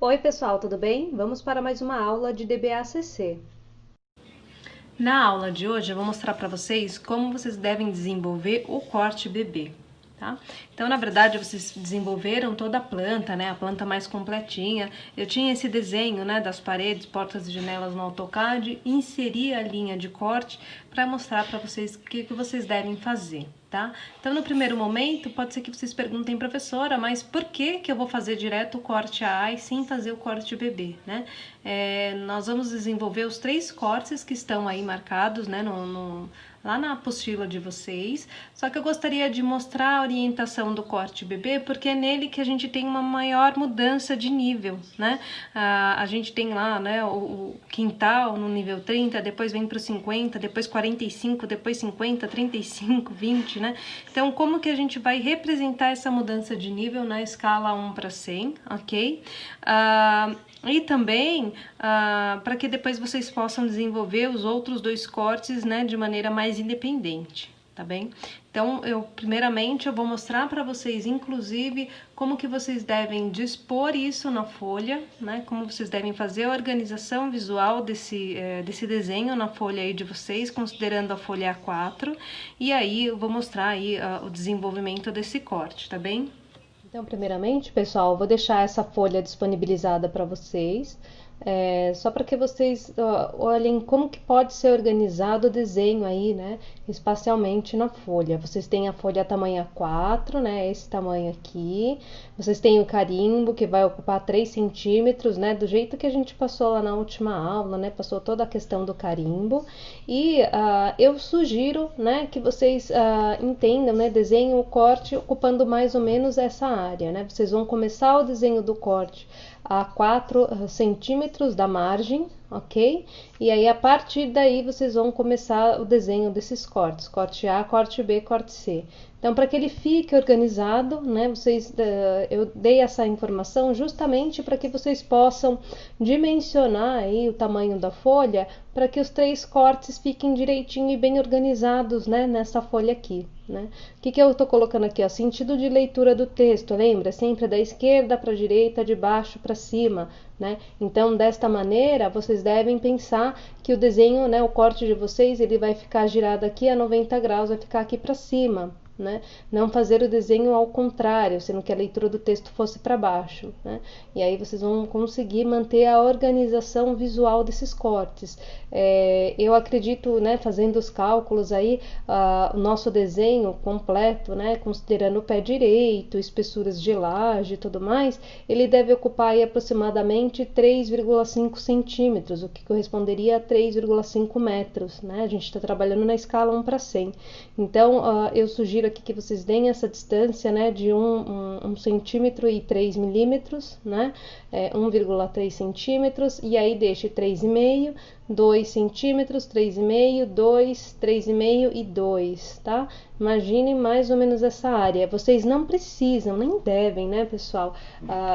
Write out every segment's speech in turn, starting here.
Oi pessoal, tudo bem? Vamos para mais uma aula de DBA-CC. Na aula de hoje eu vou mostrar para vocês como vocês devem desenvolver o corte bebê, tá? Então, na verdade, vocês desenvolveram toda a planta, né? A planta mais completinha. Eu tinha esse desenho, né, das paredes, portas e janelas no AutoCAD, e inseri a linha de corte para mostrar para vocês o que vocês devem fazer. Tá? Então, no primeiro momento, pode ser que vocês perguntem, professora, mas por que eu vou fazer direto o corte A e sem fazer o corte bebê, né? Nós vamos desenvolver os 3 cortes que estão aí marcados, né, lá na apostila de vocês, só que eu gostaria de mostrar a orientação do corte bebê, porque é nele que a gente tem uma maior mudança de nível, né? A gente tem lá, né, o quintal no nível 30, depois vem para o 50, depois 45, depois 50, 35, 20, né? Então, como que a gente vai representar essa mudança de nível na escala 1 para 100, ok? E também para que depois vocês possam desenvolver os outros 2 cortes, né, de maneira mais independente, tá bem? Então, primeiramente eu vou mostrar para vocês, inclusive, como que vocês devem dispor isso na folha, né? Como vocês devem fazer a organização visual desse desenho na folha aí de vocês, considerando a folha A4, e aí eu vou mostrar aí o desenvolvimento desse corte, tá bem? Então, primeiramente, pessoal, eu vou deixar essa folha disponibilizada para vocês, só para que vocês olhem como que pode ser organizado o desenho aí, né, espacialmente na folha. Vocês têm a folha tamanho A4, né, esse tamanho aqui. Vocês têm o carimbo, que vai ocupar 3 centímetros, né, do jeito que a gente passou lá na última aula, né, passou toda a questão do carimbo. E eu sugiro, né, que vocês entendam, né, desenhem o corte ocupando mais ou menos essa área, né? Vocês vão começar o desenho do corte a 4 centímetros da margem, ok? E aí a partir daí vocês vão começar o desenho desses cortes, corte A, corte B, corte C. Então, para que ele fique organizado, né, eu dei essa informação justamente para que vocês possam dimensionar aí o tamanho da folha para que os 3 cortes fiquem direitinho e bem organizados, né, nessa folha aqui. Né? O que eu estou colocando aqui? Ó, sentido de leitura do texto, lembra? Sempre da esquerda para a direita, de baixo para cima. Né? Então, desta maneira, vocês devem pensar que o desenho, né, o corte de vocês, ele vai ficar girado aqui a 90 graus, vai ficar aqui para cima. Né? Não fazer o desenho ao contrário, sendo que a leitura do texto fosse para baixo. Né? E aí vocês vão conseguir manter a organização visual desses cortes. Eu acredito, né, fazendo os cálculos aí, o nosso desenho completo, né, considerando o pé direito, espessuras de laje e tudo mais, ele deve ocupar aí aproximadamente 3,5 centímetros, o que corresponderia a 3,5 metros. Né? A gente está trabalhando na escala 1 para 100. Então, eu sugiro aqui que vocês deem essa distância, né, de 1 centímetro e 3 milímetros, né, 1,3 centímetros, e aí deixe 3,5, 2 centímetros, 3,5, 2, 3,5 e 2, tá? Imagine mais ou menos essa área. Vocês não precisam, nem devem, né, pessoal,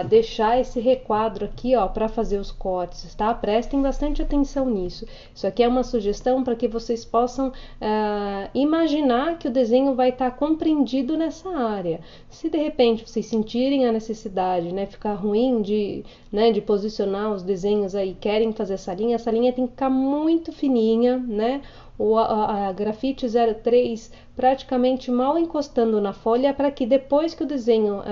deixar esse requadro aqui, ó, para fazer os cortes, tá? Prestem bastante atenção nisso. Isso aqui é uma sugestão para que vocês possam imaginar que o desenho vai estar compreendido nessa área. Se de repente vocês sentirem a necessidade, né, ficar ruim de posicionar os desenhos aí, querem fazer essa linha tem que ficar muito fininha, né? A grafite 03 praticamente mal encostando na folha para que depois que o desenho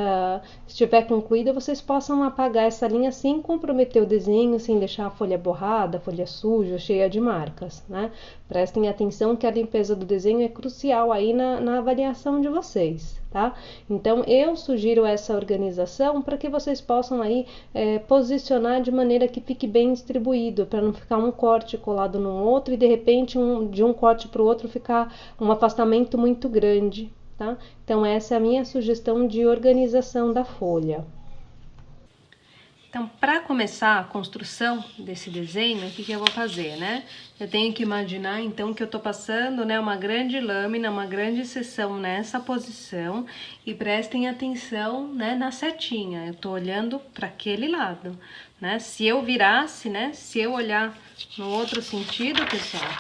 estiver concluído vocês possam apagar essa linha sem comprometer o desenho, sem deixar a folha borrada, a folha suja, cheia de marcas, né? Prestem atenção que a limpeza do desenho é crucial aí na avaliação de vocês, tá? Então eu sugiro essa organização para que vocês possam aí posicionar de maneira que fique bem distribuído, para não ficar um corte colado no outro e de repente de um corte para o outro ficar um afastamento muito grande, tá? Então essa é a minha sugestão de organização da folha. Então, para começar a construção desse desenho, o que eu vou fazer, né? Eu tenho que imaginar, então, que eu tô passando, né, uma grande lâmina, uma grande seção nessa posição e prestem atenção, né, na setinha. Eu tô olhando para aquele lado, né? Se eu virasse, né, se eu olhar no outro sentido, pessoal,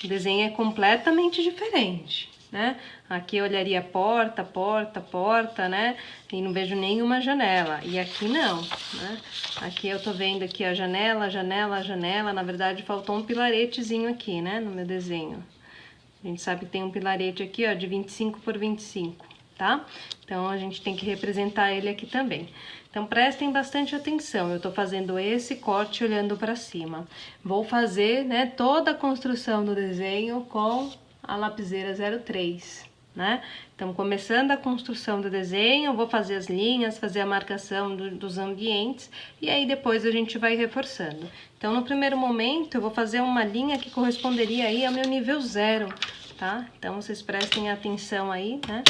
o desenho é completamente diferente, né? Aqui eu olharia porta, porta, porta, né? E não vejo nenhuma janela. E aqui não, né? Aqui eu tô vendo aqui a janela, janela, janela. Na verdade, faltou um pilaretezinho aqui, né? No meu desenho. A gente sabe que tem um pilarete aqui, ó, de 25 por 25, tá? Então, a gente tem que representar ele aqui também. Então, prestem bastante atenção. Eu tô fazendo esse corte olhando para cima. Vou fazer, né, toda a construção do desenho com a lapiseira 03, né? Então, começando a construção do desenho, eu vou fazer as linhas, fazer a marcação dos ambientes e aí depois a gente vai reforçando. Então, no primeiro momento, eu vou fazer uma linha que corresponderia aí ao meu nível 0, tá? Então, vocês prestem atenção aí, né?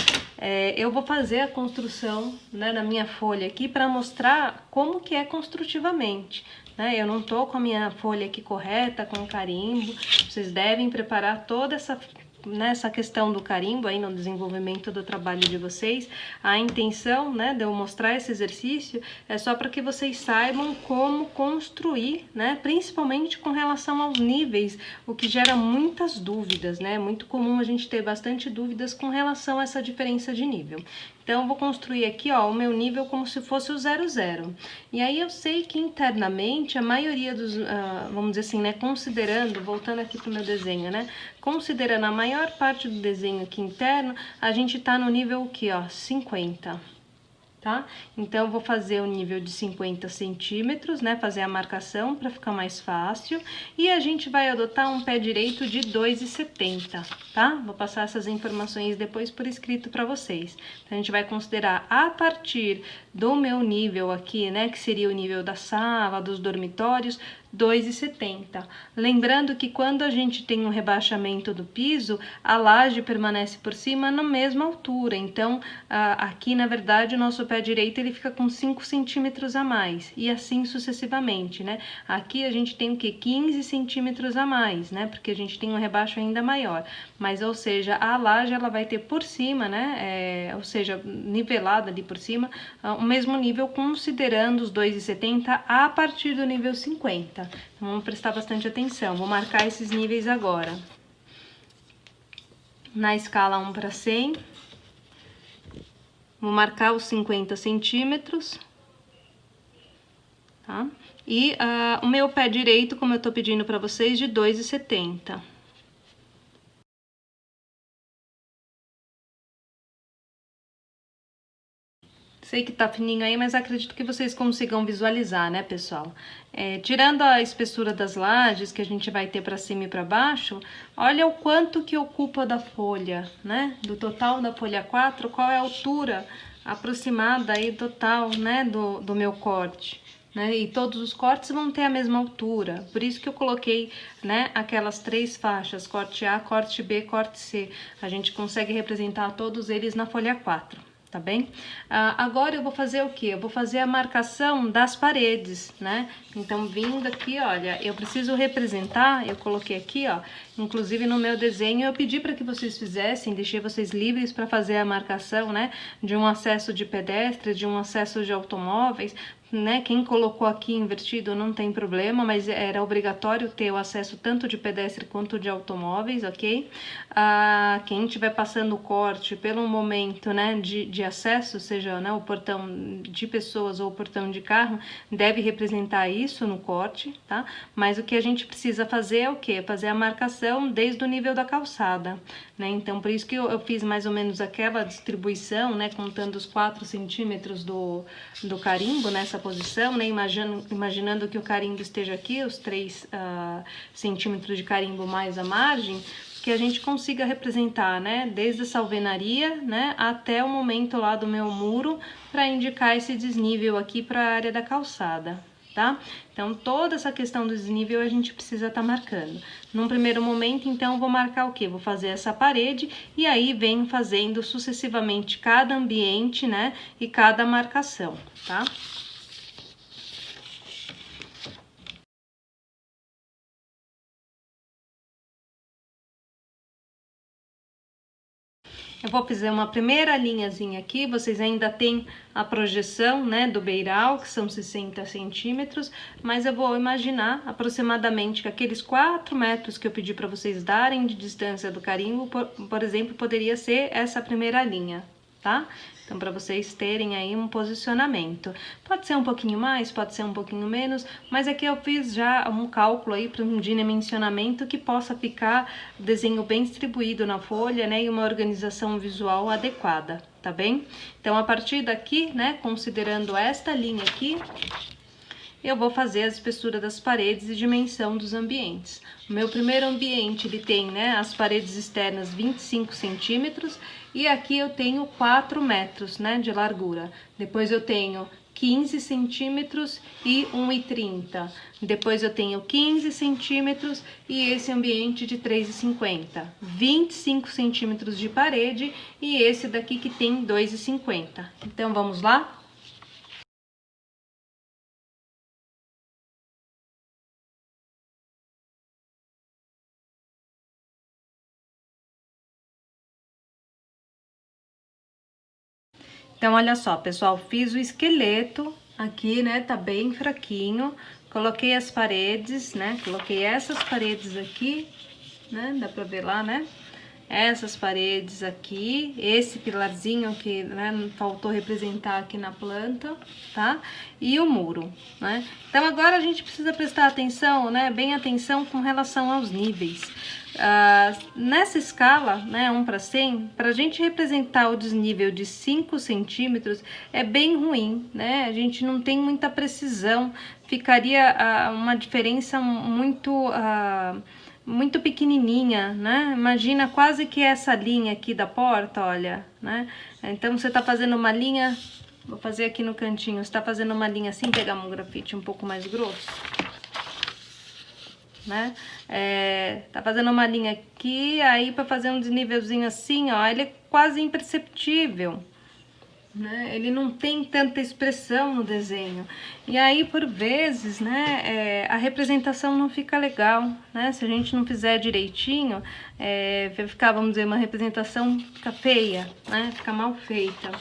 Eu vou fazer a construção, né, na minha folha aqui para mostrar como que é construtivamente, né? Eu não tô com a minha folha aqui correta, com carimbo. Vocês devem preparar toda essa questão do carimbo aí no desenvolvimento do trabalho de vocês. A intenção, né, de eu mostrar esse exercício é só para que vocês saibam como construir, né, principalmente com relação aos níveis, o que gera muitas dúvidas, né? É muito comum a gente ter bastante dúvidas com relação a essa diferença de nível. Então, eu vou construir aqui, ó, o meu nível como se fosse o 00. E aí, eu sei que internamente, a maioria dos, vamos dizer assim, né, considerando, voltando aqui pro meu desenho, né, considerando a maior parte do desenho aqui interno, a gente tá no nível aqui, ó, 50. Tá? Então, eu vou fazer o nível de 50 centímetros, né? Fazer a marcação para ficar mais fácil. E a gente vai adotar um pé direito de 2,70, tá? Vou passar essas informações depois por escrito para vocês. Então, a gente vai considerar a partir do meu nível aqui, né? Que seria o nível da sala, dos dormitórios, 2,70. Lembrando que quando a gente tem um rebaixamento do piso, a laje permanece por cima na mesma altura. Então, aqui, na verdade, o nosso pé direito ele fica com 5 centímetros a mais, e assim sucessivamente, né? Aqui a gente tem o que? 15 centímetros a mais, né? Porque a gente tem um rebaixo ainda maior. Mas, ou seja, a laje ela vai ter por cima, né? Ou seja, nivelada ali por cima, o mesmo nível, considerando os 2,70 a partir do nível 50. Então, vamos prestar bastante atenção. Vou marcar esses níveis agora. Na escala 1 para 100, vou marcar os 50 centímetros, tá? E o meu pé direito, como eu tô pedindo para vocês, de 2,70. Sei que tá fininho aí, mas acredito que vocês consigam visualizar, né, pessoal? Tirando a espessura das lajes que a gente vai ter para cima e para baixo, olha o quanto que ocupa da folha, né? Do total da folha 4, qual é a altura aproximada aí total, né, do meu corte. Né? E todos os cortes vão ter a mesma altura, por isso que eu coloquei, né, aquelas 3 faixas, corte A, corte B, corte C. A gente consegue representar todos eles na folha 4. Tá bem? Agora eu vou fazer o que? Eu vou fazer a marcação das paredes, né? Então, vindo aqui, olha, eu preciso representar, eu coloquei aqui, ó, inclusive no meu desenho eu pedi para que vocês fizessem, deixei vocês livres para fazer a marcação, né, de um acesso de pedestre, de um acesso de automóveis, né? Quem colocou aqui invertido não tem problema, mas era obrigatório ter o acesso tanto de pedestre quanto de automóveis, ok? Quem estiver passando o corte pelo momento, né, de acesso, seja, né, o portão de pessoas ou o portão de carro, deve representar isso no corte, tá? Mas o que a gente precisa fazer é o quê? Fazer a marcação desde o nível da calçada, né? Então, por isso que eu fiz mais ou menos aquela distribuição, né, contando os 4 centímetros do carimbo nessa posição, né, imaginando que o carimbo esteja aqui, os 3 centímetros de carimbo mais a margem, que a gente consiga representar, né, desde essa alvenaria, né, até o momento lá do meu muro, para indicar esse desnível aqui para a área da calçada, tá? Então, toda essa questão do desnível a gente precisa estar marcando. Num primeiro momento, então, vou marcar o quê? Vou fazer essa parede e aí venho fazendo sucessivamente cada ambiente, né, e cada marcação, tá? Eu vou fazer uma primeira linhazinha aqui, vocês ainda têm a projeção, né, do beiral, que são 60 centímetros, mas eu vou imaginar aproximadamente que aqueles 4 metros que eu pedi para vocês darem de distância do carimbo, por exemplo, poderia ser essa primeira linha, tá? Então, para vocês terem aí um posicionamento. Pode ser um pouquinho mais, pode ser um pouquinho menos, mas aqui eu fiz já um cálculo aí para um dimensionamento que possa ficar o desenho bem distribuído na folha, né, e uma organização visual adequada, tá bem? Então, a partir daqui, né, considerando esta linha aqui, eu vou fazer a espessura das paredes e dimensão dos ambientes. O meu primeiro ambiente, ele tem, né, as paredes externas 25 centímetros e aqui eu tenho 4 metros, né, de largura. Depois eu tenho 15 centímetros e 1,30. Depois eu tenho 15 centímetros e esse ambiente de 3,50. 25 centímetros de parede e esse daqui que tem 2,50. Então, vamos lá? Então, olha só, pessoal, fiz o esqueleto aqui, né, tá bem fraquinho. Coloquei as paredes, né, coloquei essas paredes aqui, né, dá pra ver lá, né? Essas paredes aqui, esse pilarzinho que, né, faltou representar aqui na planta, tá? E o muro, né? Então, agora a gente precisa prestar atenção, né, bem atenção com relação aos níveis. Nessa escala, né, 1 para 100, para a gente representar o desnível de 5 centímetros é bem ruim, né? A gente não tem muita precisão, ficaria uma diferença muito pequenininha, né? Imagina quase que essa linha aqui da porta, olha, né? Então, você tá fazendo uma linha, vou fazer aqui no cantinho, você tá fazendo uma linha assim, pegar um grafite um pouco mais grosso, né? Tá fazendo uma linha aqui, aí para fazer um desnívelzinho assim, ó, ele é quase imperceptível, né? Ele não tem tanta expressão no desenho. E aí, por vezes, né, a representação não fica legal, né? Se a gente não fizer direitinho, vai ficar, vamos dizer, uma representação fica feia, né? Fica mal feita.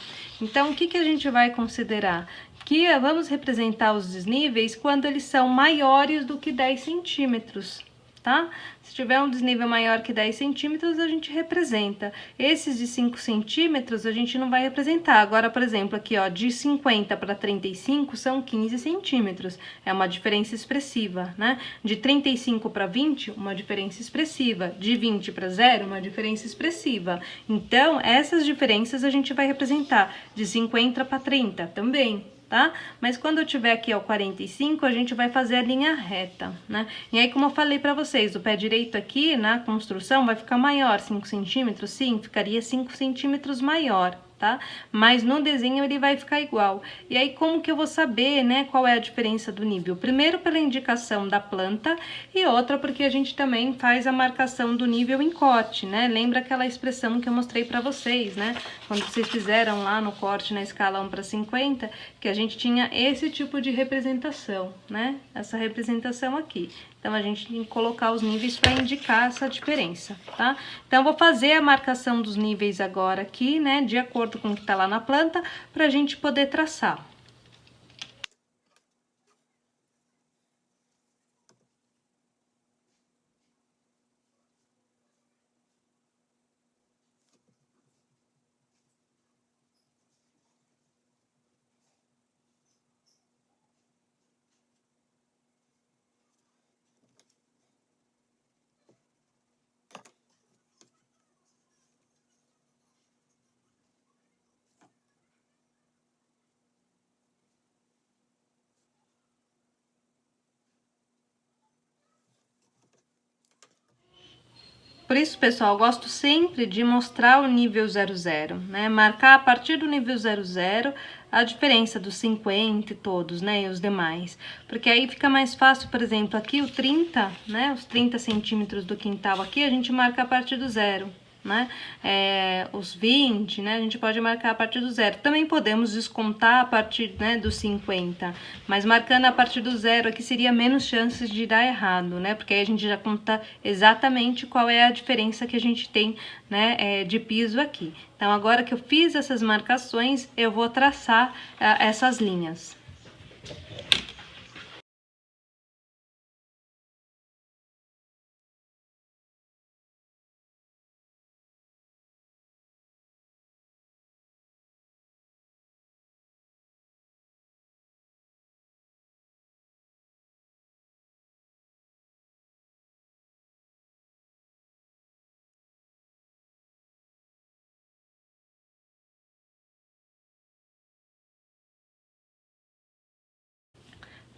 Então, o que que a gente vai considerar? Que vamos representar os desníveis quando eles são maiores do que 10 centímetros, tá? Se tiver um desnível maior que 10 centímetros, a gente representa. Esses de 5 centímetros, a gente não vai representar. Agora, por exemplo, aqui, ó, de 50 para 35 são 15 centímetros. É uma diferença expressiva, né? De 35 para 20, uma diferença expressiva. De 20 para 0, uma diferença expressiva. Então, essas diferenças a gente vai representar. De 50 para 30 também. Tá? Mas quando eu tiver aqui, ó, 45, a gente vai fazer a linha reta, né? E aí, como eu falei pra vocês, o pé direito aqui, na construção, vai ficar maior, 5 centímetros? Sim, ficaria 5 centímetros maior, tá? Mas no desenho ele vai ficar igual. E aí, como que eu vou saber, né, qual é a diferença do nível? Primeiro, pela indicação da planta, e outra, porque a gente também faz a marcação do nível em corte, né? Lembra aquela expressão que eu mostrei pra vocês, né? Quando vocês fizeram lá no corte na escala 1 para 50, que a gente tinha esse tipo de representação, né? Essa representação aqui. Então, a gente tem que colocar os níveis para indicar essa diferença, tá? Então, eu vou fazer a marcação dos níveis agora aqui, né? De acordo com o que tá lá na planta, pra gente poder traçar. Por isso, pessoal, eu gosto sempre de mostrar o nível 00, né? Marcar a partir do nível 00 a diferença dos 50 e todos, né? E os demais. Porque aí fica mais fácil, por exemplo, aqui o 30, né? Os 30 centímetros do quintal aqui, a gente marca a partir do 0, né? Os 20, né? A gente pode marcar a partir do 0. Também podemos descontar a partir, né, dos 50, mas marcando a partir do 0 aqui seria menos chances de dar errado, né? Porque aí a gente já conta exatamente qual é a diferença que a gente tem, né, de piso aqui. Então, agora que eu fiz essas marcações, eu vou traçar essas linhas.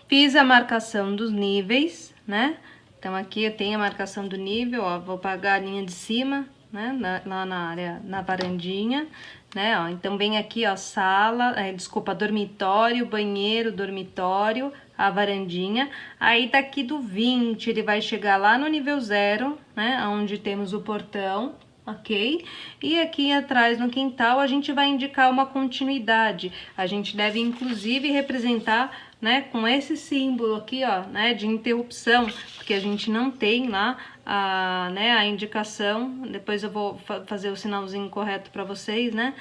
Fiz a marcação dos níveis, né? Então, aqui eu tenho a marcação do nível, ó, vou pagar a linha de cima, né? Lá na área, na varandinha, né? Ó, então, vem aqui, ó, sala, desculpa, dormitório, banheiro, dormitório, a varandinha. Aí, daqui do 20, ele vai chegar lá no nível 0, né? Onde temos o portão, ok? E aqui atrás no quintal a gente vai indicar uma continuidade. A gente deve inclusive representar, né, com esse símbolo aqui, ó, né, de interrupção, porque a gente não tem lá né, a indicação. Depois eu vou fazer o sinalzinho correto para vocês, né?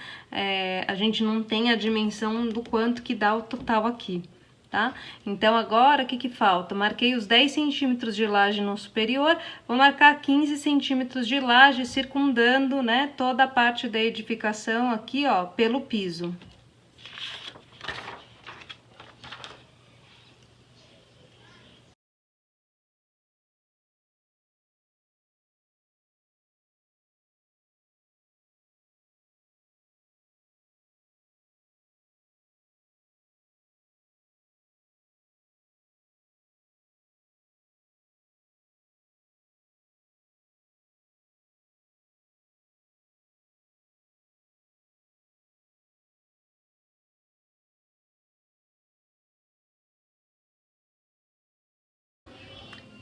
A gente não tem a dimensão do quanto que dá o total aqui. Tá? Então, agora, o que que falta? Marquei os 10 centímetros de laje no superior, vou marcar 15 centímetros de laje circundando, né, toda a parte da edificação aqui, ó, pelo piso.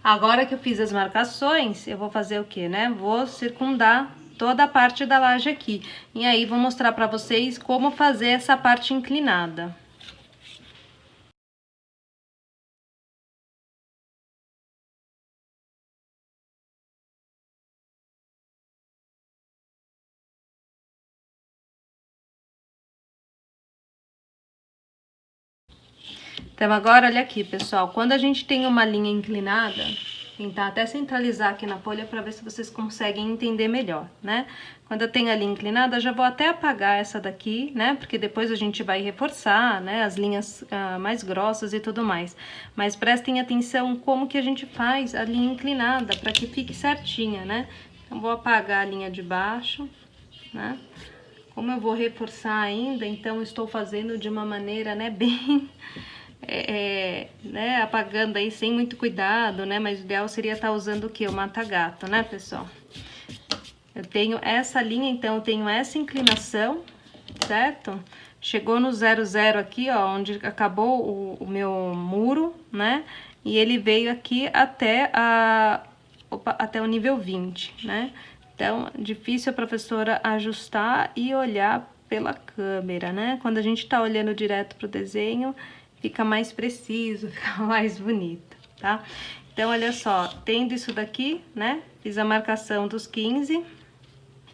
Agora que eu fiz as marcações, eu vou fazer o que, né? Vou circundar toda a parte da laje aqui. E aí, vou mostrar pra vocês como fazer essa parte inclinada. Então, agora, olha aqui, pessoal. Quando a gente tem uma linha inclinada, tentar até centralizar aqui na folha para ver se vocês conseguem entender melhor, né? Quando eu tenho a linha inclinada, já vou até apagar essa daqui, né? Porque depois a gente vai reforçar, né? As linhas mais grossas e tudo mais. Mas prestem atenção como que a gente faz a linha inclinada para que fique certinha, né? Então, vou apagar a linha de baixo, né? Como eu vou reforçar ainda, então estou fazendo de uma maneira, né, bem... né, apagando aí sem muito cuidado, né, mas o ideal seria estar usando o que? O mata-gato, né, pessoal? Eu tenho essa linha, então eu tenho essa inclinação, certo? Chegou no 00 aqui, ó, onde acabou o meu muro, né, e ele veio aqui até até o nível 20, né? Então, difícil a professora ajustar e olhar pela câmera, né? Quando a gente tá olhando direto pro desenho, fica mais preciso, fica mais bonito, tá? Então, olha só, tendo isso daqui, né? Fiz a marcação dos 15.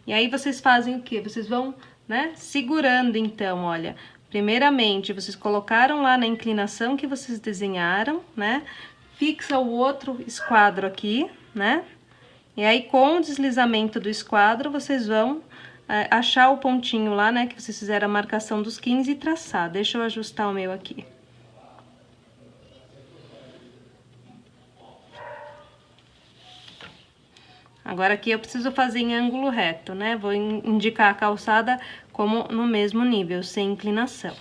E aí, vocês fazem o quê? Vocês vão, né, segurando, então, olha. Primeiramente, vocês colocaram lá na inclinação que vocês desenharam, né? Fixa o outro esquadro aqui, né? E aí, com o deslizamento do esquadro, vocês vão achar o pontinho lá, né? Que vocês fizeram a marcação dos 15 e traçar. Deixa eu ajustar o meu aqui. Agora, aqui eu preciso fazer em ângulo reto, né? Vou indicar a calçada como no mesmo nível, sem inclinação.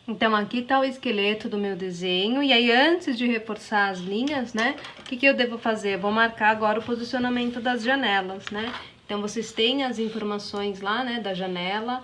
Então, aqui tá o esqueleto do meu desenho, e aí antes de reforçar as linhas, né, o que eu devo fazer? Eu vou marcar agora o posicionamento das janelas, né? Então, vocês têm as informações lá, né, da janela,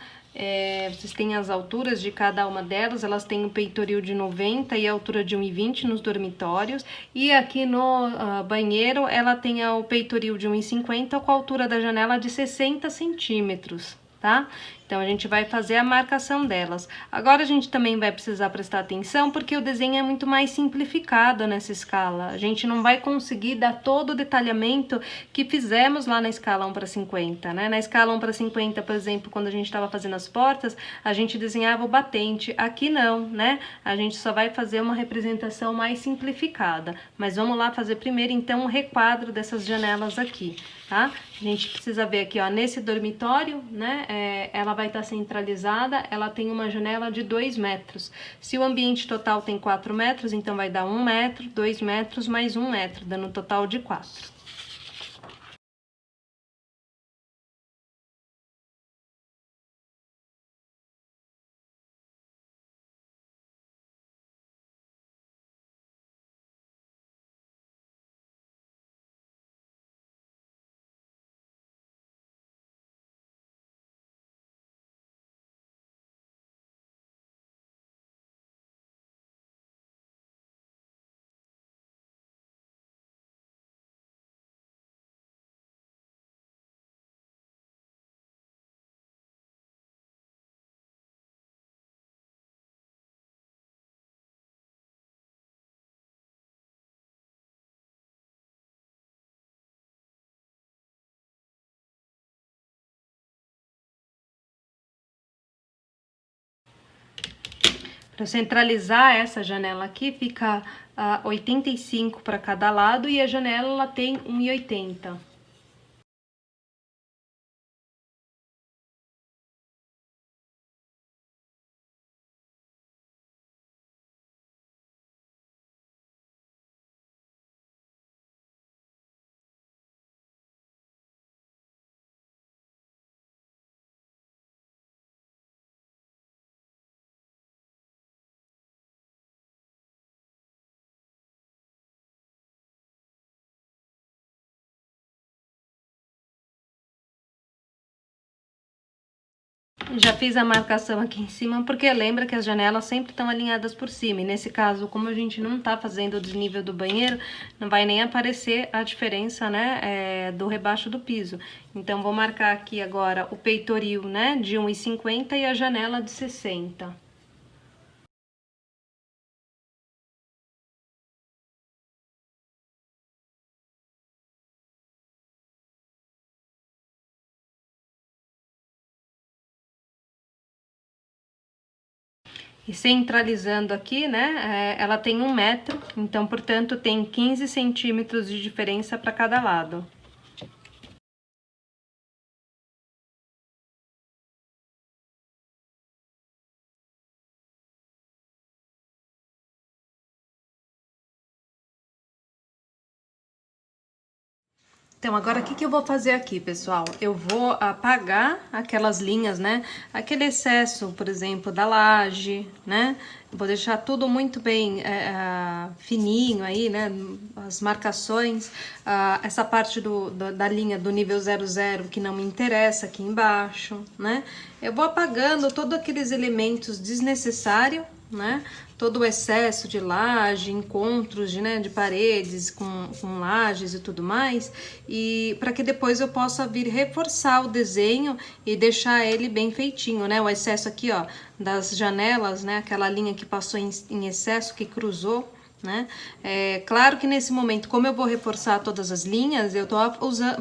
Vocês têm as alturas de cada uma delas, elas têm o peitoril de 90 e a altura de 1,20 nos dormitórios. E aqui no banheiro, ela tem o peitoril de 1,50 com a altura da janela de 60 centímetros, tá? Então, a gente vai fazer a marcação delas. Agora, a gente também vai precisar prestar atenção, porque o desenho é muito mais simplificado nessa escala. A gente não vai conseguir dar todo o detalhamento que fizemos lá na escala 1:50, né? Na escala 1:50, por exemplo, quando a gente estava fazendo as portas, a gente desenhava o batente. Aqui não, né? A gente só vai fazer uma representação mais simplificada. Mas vamos lá fazer primeiro, então, um requadro dessas janelas aqui, tá? A gente precisa ver aqui, ó, nesse dormitório, né? Ela vai estar centralizada, ela tem uma janela de 2 metros. Se o ambiente total tem 4 metros, então vai dar 1 metro, 2 metros mais 1 metro, dando um total de 4. Para centralizar essa janela aqui, fica 85 para cada lado e a janela ela tem 1,80. Já fiz a marcação aqui em cima, porque lembra que as janelas sempre estão alinhadas por cima. E nesse caso, como a gente não tá fazendo o desnível do banheiro, não vai nem aparecer a diferença, né, do rebaixo do piso. Então, vou marcar aqui agora o peitoril, né, de 1,50 e a janela de 60. E centralizando aqui, né, ela tem 1 metro, então, portanto, tem 15 centímetros de diferença para cada lado. Então, agora o que eu vou fazer aqui, pessoal? Eu vou apagar aquelas linhas, né? Aquele excesso, por exemplo, da laje, né? Vou deixar tudo muito bem fininho aí, né? As marcações, essa parte da linha do nível 00 que não me interessa aqui embaixo, né? Eu vou apagando todos aqueles elementos desnecessários, né? Todo o excesso de laje, encontros de paredes com lajes e tudo mais, e para que depois eu possa vir reforçar o desenho e deixar ele bem feitinho, né? O excesso aqui, ó, das janelas, né? Aquela linha que passou em excesso, que cruzou, né? Claro que nesse momento, como eu vou reforçar todas as linhas, eu tô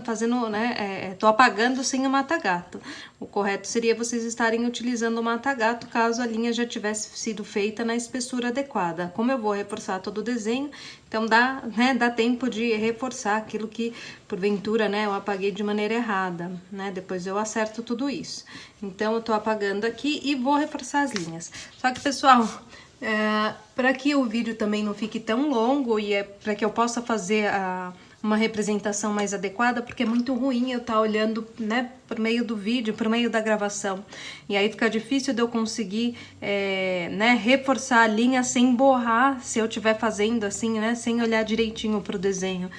fazendo, né? Tô apagando sem o mata-gato. O correto seria vocês estarem utilizando o mata-gato caso a linha já tivesse sido feita na espessura adequada. Como eu vou reforçar todo o desenho, então dá tempo de reforçar aquilo que porventura, né, eu apaguei de maneira errada, né? Depois eu acerto tudo isso. Então eu tô apagando aqui e vou reforçar as linhas. Só que, pessoal, para que o vídeo também não fique tão longo e para que eu possa fazer uma representação mais adequada, porque é muito ruim eu estar olhando, né, por meio do vídeo, por meio da gravação. E aí fica difícil de eu conseguir, né, reforçar a linha sem borrar, se eu estiver fazendo assim, né, sem olhar direitinho para o desenho.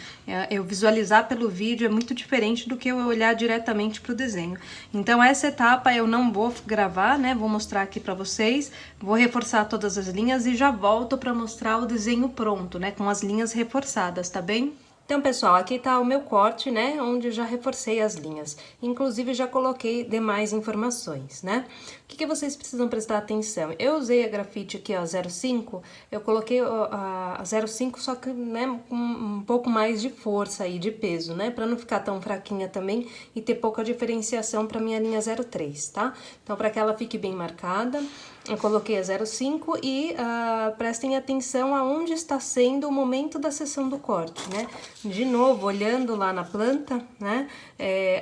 Eu visualizar pelo vídeo é muito diferente do que eu olhar diretamente para o desenho. Então essa etapa eu não vou gravar, né, vou mostrar aqui para vocês, vou reforçar todas as linhas e já volto para mostrar o desenho pronto, né, com as linhas reforçadas, tá bem? Então, pessoal, aqui tá o meu corte, né, onde eu já reforcei as linhas. Inclusive, já coloquei demais informações, né? O que vocês precisam prestar atenção? Eu usei a grafite aqui, ó, 05, eu coloquei a 05, só que, né, com um pouco mais de força aí, de peso, né, pra não ficar tão fraquinha também e ter pouca diferenciação pra minha linha 03, tá? Então, pra que ela fique bem marcada, eu coloquei a 05 e prestem atenção aonde está sendo o momento da seção do corte, né? De novo, olhando lá na planta, né?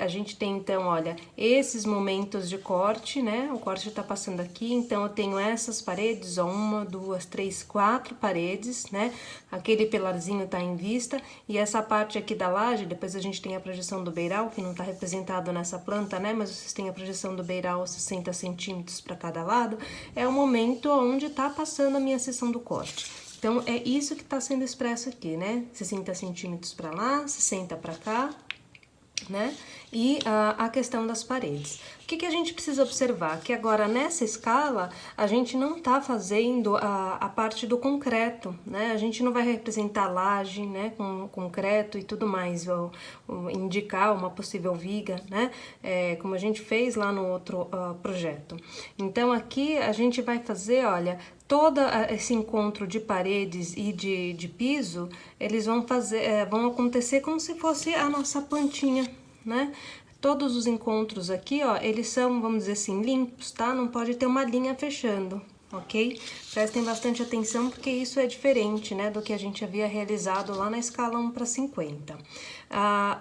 A gente tem, então, olha, esses momentos de corte, né? O corte tá passando aqui, então eu tenho essas paredes, ó, 1, 2, 3, 4 paredes, né? Aquele pilarzinho tá em vista, e essa parte aqui da laje, depois a gente tem a projeção do beiral, que não tá representado nessa planta, né? Mas vocês têm a projeção do beiral 60 centímetros para cada lado, é o momento onde tá passando a minha seção do corte. Então, é isso que tá sendo expresso aqui, né? 60 centímetros para lá, 60 para cá, né? E a questão das paredes. O que a gente precisa observar? Que agora, nessa escala, a gente não tá fazendo a parte do concreto, né? A gente não vai representar laje, né, com concreto e tudo mais, ou indicar uma possível viga, né? Como a gente fez lá no outro projeto. Então, aqui a gente vai fazer, olha, todo esse encontro de paredes e de piso, eles vão vão acontecer como se fosse a nossa plantinha, né? Todos os encontros aqui, ó, eles são, vamos dizer assim, limpos, tá? Não pode ter uma linha fechando, ok? Prestem bastante atenção porque isso é diferente, né, do que a gente havia realizado lá na escala 1/50.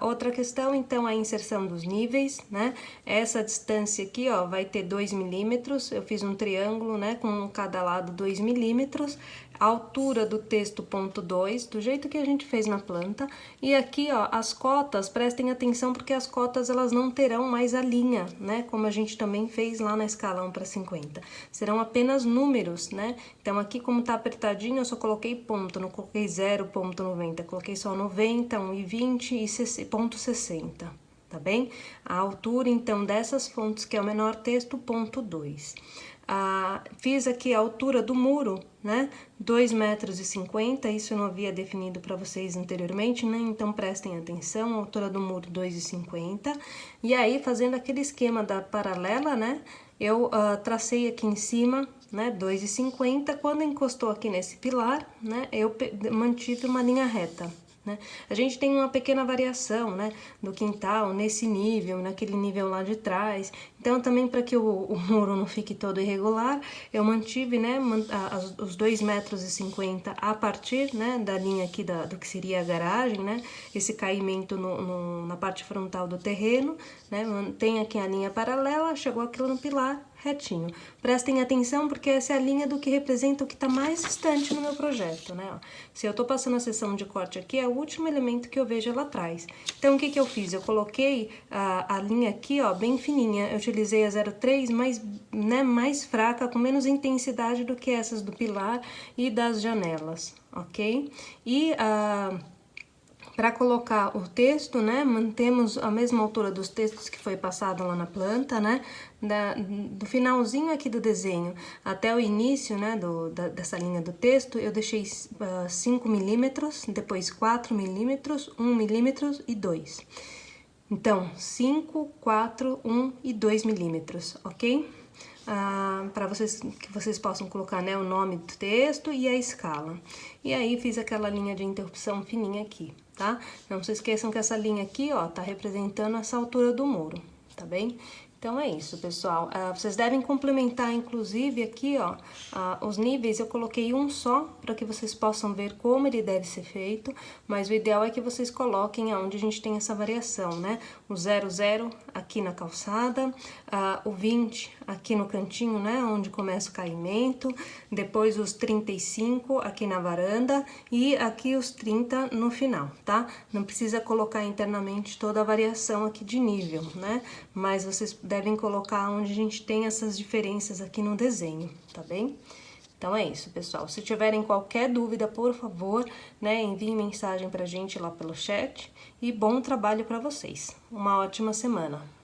Outra questão, então, é a inserção dos níveis, né? Essa distância aqui, ó, vai ter 2 milímetros, eu fiz um triângulo, né, com cada lado 2 milímetros, a altura do texto ponto 2, do jeito que a gente fez na planta, e aqui, ó, as cotas, prestem atenção porque as cotas, elas não terão mais a linha, né, como a gente também fez lá na escala 1/50, serão apenas números, né, então aqui como tá apertadinho, eu só coloquei ponto, não coloquei 0,90, coloquei só 90, 1,20 e ponto 60, tá bem? A altura, então, dessas fontes, que é o menor texto, ponto 2. Fiz aqui a altura do muro, né, 2,50 m, isso eu não havia definido para vocês anteriormente, né, então prestem atenção, a altura do muro 2,50 m, e aí fazendo aquele esquema da paralela, né, eu tracei aqui em cima, né, 2,50 m, quando encostou aqui nesse pilar, né, eu mantive uma linha reta. Né? A gente tem uma pequena variação, né, do quintal nesse nível, naquele nível lá de trás. Então, também para que o muro não fique todo irregular, eu mantive, né, os 2,50 m a partir, né, da linha aqui do que seria a garagem, né, esse caimento na parte frontal do terreno, né, mantém aqui a linha paralela, chegou aquilo no pilar, retinho. Prestem atenção porque essa é a linha do que representa o que está mais distante no meu projeto, né? Ó. Se eu tô passando a seção de corte aqui, é o último elemento que eu vejo lá atrás. Então, o que eu fiz? Eu coloquei a linha aqui, ó, bem fininha. Eu utilizei a 03, mas, né, mais fraca, com menos intensidade do que essas do pilar e das janelas, ok? E para colocar o texto, né, mantemos a mesma altura dos textos que foi passado lá na planta, né, do finalzinho aqui do desenho até o início, né, dessa linha do texto, eu deixei 5 milímetros, depois 4 milímetros, 1 milímetro e 2. Então, 5, 4, 1 e 2 milímetros, ok? Para que vocês possam colocar, né, o nome do texto e a escala. E aí fiz aquela linha de interrupção fininha aqui, tá? Não se esqueçam que essa linha aqui, ó, tá representando essa altura do muro, tá bem? Então é isso, pessoal. Vocês devem complementar, inclusive, aqui, ó, os níveis. Eu coloquei um só para que vocês possam ver como ele deve ser feito, mas o ideal é que vocês coloquem aonde a gente tem essa variação, né? O 00 aqui na calçada, o 20 aqui no cantinho, né, onde começa o caimento, depois os 35 aqui na varanda e aqui os 30 no final, tá? Não precisa colocar internamente toda a variação aqui de nível, né? Mas vocês devem colocar onde a gente tem essas diferenças aqui no desenho, tá bem? Então é isso, pessoal. Se tiverem qualquer dúvida, por favor, né, enviem mensagem pra gente lá pelo chat e bom trabalho pra vocês. Uma ótima semana.